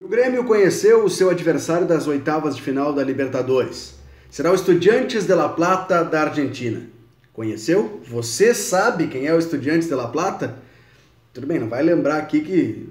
O Grêmio conheceu o seu adversário das oitavas de final da Libertadores. Será o Estudiantes de La Plata da Argentina. Conheceu? Você sabe quem é o Estudiantes de La Plata? Tudo bem, não vai lembrar aqui que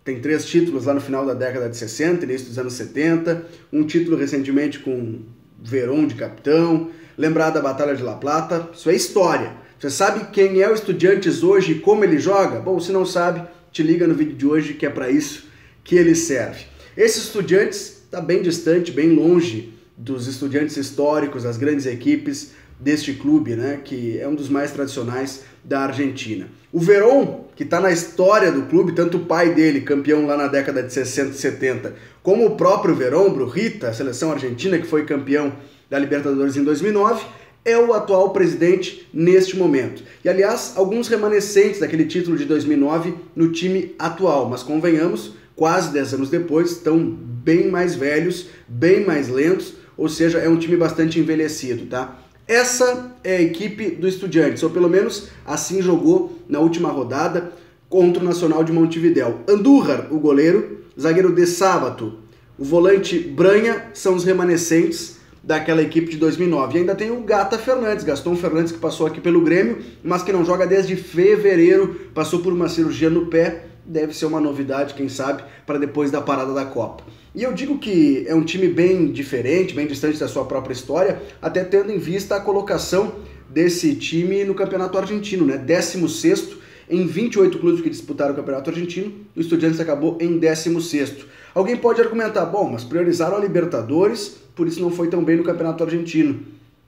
tem 3 títulos lá no final da década de 60, início dos anos 70, um título recentemente com Verón de capitão, lembrar da Batalha de La Plata, isso é história. Você sabe quem é o Estudiantes hoje e como ele joga? Bom, se não sabe, te liga no vídeo de hoje que é para isso que ele serve. Esse Estudiantes está bem distante, bem longe dos estudiantes históricos, das grandes equipes deste clube, né, que é um dos mais tradicionais da Argentina. O Verón, que está na história do clube, tanto o pai dele, campeão lá na década de 60 e 70, como o próprio Verón, Brujita, a seleção argentina que foi campeão da Libertadores em 2009, é o atual presidente neste momento. E, aliás, alguns remanescentes daquele título de 2009 no time atual, mas convenhamos, quase 10 anos depois, estão bem mais velhos, bem mais lentos, ou seja, é um time bastante envelhecido, tá? Essa é a equipe do Estudiantes, ou pelo menos assim jogou na última rodada contra o Nacional de Montevidéu. Andújar, o goleiro, zagueiro de Sábato, o volante Branha são os remanescentes daquela equipe de 2009. E ainda tem o Gata Fernandes, Gastón Fernandes, que passou aqui pelo Grêmio, mas que não joga desde fevereiro, passou por uma cirurgia no pé, deve ser uma novidade, quem sabe, para depois da parada da Copa. E eu digo que é um time bem diferente, bem distante da sua própria história, até tendo em vista a colocação desse time no Campeonato Argentino, né? 16º em 28 clubes que disputaram o Campeonato Argentino, o Estudiantes acabou em 16º. Alguém pode argumentar, bom, mas priorizaram a Libertadores, por isso não foi tão bem no Campeonato Argentino.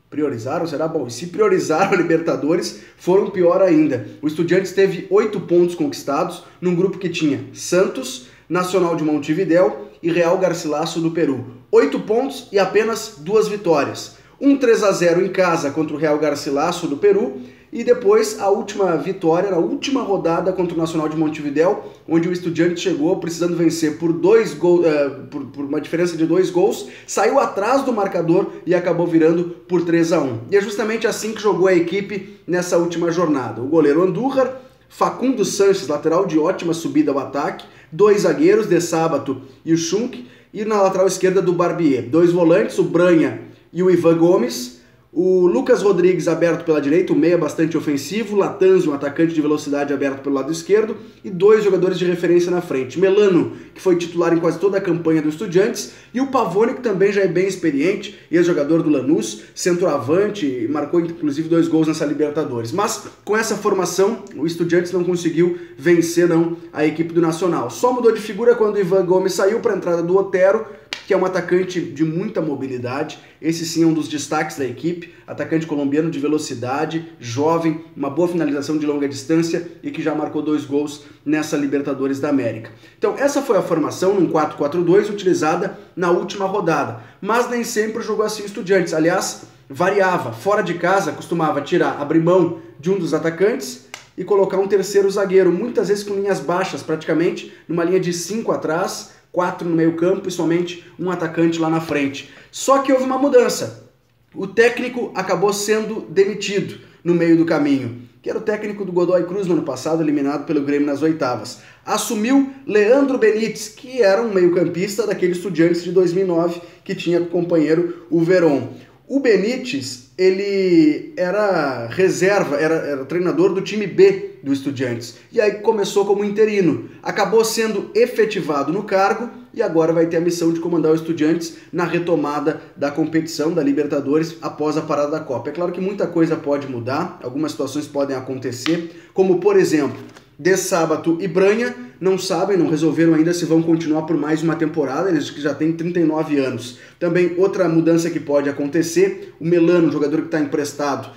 Priorizaram? Será bom? E se priorizaram a Libertadores, foram pior ainda. O Estudiantes teve 8 pontos conquistados num grupo que tinha Santos, Nacional de Montevidéu e Real Garcilaso do Peru. 8 pontos e apenas 2 vitórias. Um 3-0 em casa contra o Real Garcilaso do Peru e depois a última vitória na última rodada contra o Nacional de Montevidéu, onde o Estudiantes chegou precisando vencer por por uma diferença de 2 gols, saiu atrás do marcador e acabou virando por 3-1. E é justamente assim que jogou a equipe nessa última jornada. O goleiro Andújar, Facundo Sanches, lateral de ótima subida ao ataque, 2 zagueiros, de Sábato e o Schunk, e na lateral esquerda do Barbier, 2 volantes, o Branha e o Ivan Gomes, o Lucas Rodrigues aberto pela direita, o meia bastante ofensivo, Latanzi, um atacante de velocidade aberto pelo lado esquerdo, e 2 jogadores de referência na frente, Melano, que foi titular em quase toda a campanha do Estudiantes, e o Pavone, que também já é bem experiente, ex-jogador do Lanús, centroavante, marcou inclusive 2 gols nessa Libertadores. Mas com essa formação, o Estudiantes não conseguiu vencer não a equipe do Nacional. Só mudou de figura quando o Ivan Gomes saiu para a entrada do Otero, que é um atacante de muita mobilidade, esse sim é um dos destaques da equipe, atacante colombiano de velocidade, jovem, uma boa finalização de longa distância e que já marcou 2 gols nessa Libertadores da América. Então essa foi a formação num 4-4-2 utilizada na última rodada, mas nem sempre jogou assim o Estudiantes, aliás, variava, fora de casa costumava abrir mão de um dos atacantes e colocar um terceiro zagueiro, muitas vezes com linhas baixas, praticamente numa linha de 5 atrás, 4 no meio campo e somente um atacante lá na frente. Só que houve uma mudança. O técnico acabou sendo demitido no meio do caminho, que era o técnico do Godoy Cruz no ano passado, eliminado pelo Grêmio nas oitavas. Assumiu Leandro Benítez, que era um meio-campista daquele Estudiantes de 2009, que tinha como companheiro o Verón. O Benítez, ele era reserva, era treinador do time B do Estudiantes. E aí começou como interino. Acabou sendo efetivado no cargo e agora vai ter a missão de comandar o Estudiantes na retomada da competição da Libertadores após a parada da Copa. É claro que muita coisa pode mudar, algumas situações podem acontecer, como por exemplo, De Sábato e Branha não sabem, não resolveram ainda se vão continuar por mais uma temporada, eles que já têm 39 anos. Também outra mudança que pode acontecer, o Melano, jogador que está emprestado,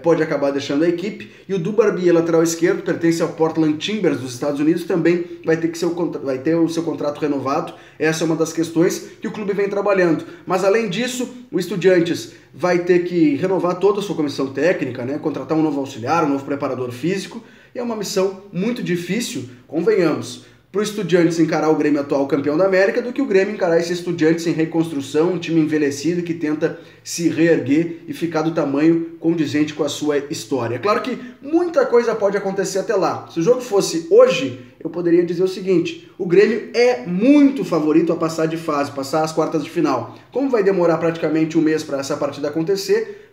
pode acabar deixando a equipe, e o Du Barbier, lateral esquerdo, pertence ao Portland Timbers dos Estados Unidos, também vai ter o seu contrato renovado. Essa é uma das questões que o clube vem trabalhando. Mas além disso, o Estudiantes vai ter que renovar toda a sua comissão técnica, né? Contratar um novo auxiliar, um novo preparador físico, e é uma missão muito difícil, convenhamos, para o Estudiantes encarar o Grêmio atual campeão da América do que o Grêmio encarar esse Estudiantes em reconstrução, um time envelhecido que tenta se reerguer e ficar do tamanho condizente com a sua história. É claro que muita coisa pode acontecer até lá. Se o jogo fosse hoje, eu poderia dizer o seguinte: o Grêmio é muito favorito a passar de fase, passar as quartas de final. Como vai demorar praticamente um mês para essa partida acontecer,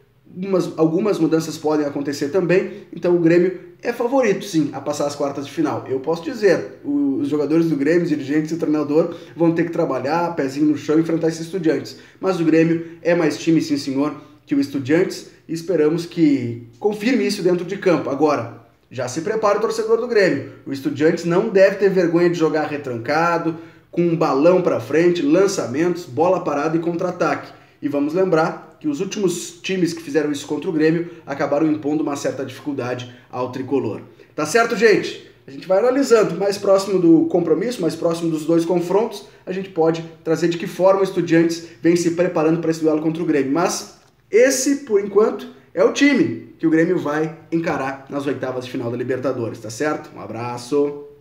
algumas mudanças podem acontecer também, então o Grêmio é favorito, sim, a passar as quartas de final. Eu posso dizer, os jogadores do Grêmio, os dirigentes e o treinador vão ter que trabalhar, pezinho no chão e enfrentar esses Estudiantes. Mas o Grêmio é mais time, sim senhor, que o Estudiantes, e esperamos que confirme isso dentro de campo. Agora, já se prepara o torcedor do Grêmio. O Estudiantes não deve ter vergonha de jogar retrancado, com um balão para frente, lançamentos, bola parada e contra-ataque. E vamos lembrar que os últimos times que fizeram isso contra o Grêmio acabaram impondo uma certa dificuldade ao tricolor. Tá certo, gente? A gente vai analisando, mais próximo do compromisso, mais próximo dos dois confrontos, a gente pode trazer de que forma o Estudiantes vem se preparando para esse duelo contra o Grêmio. Mas esse, por enquanto, é o time que o Grêmio vai encarar nas oitavas de final da Libertadores, tá certo? Um abraço!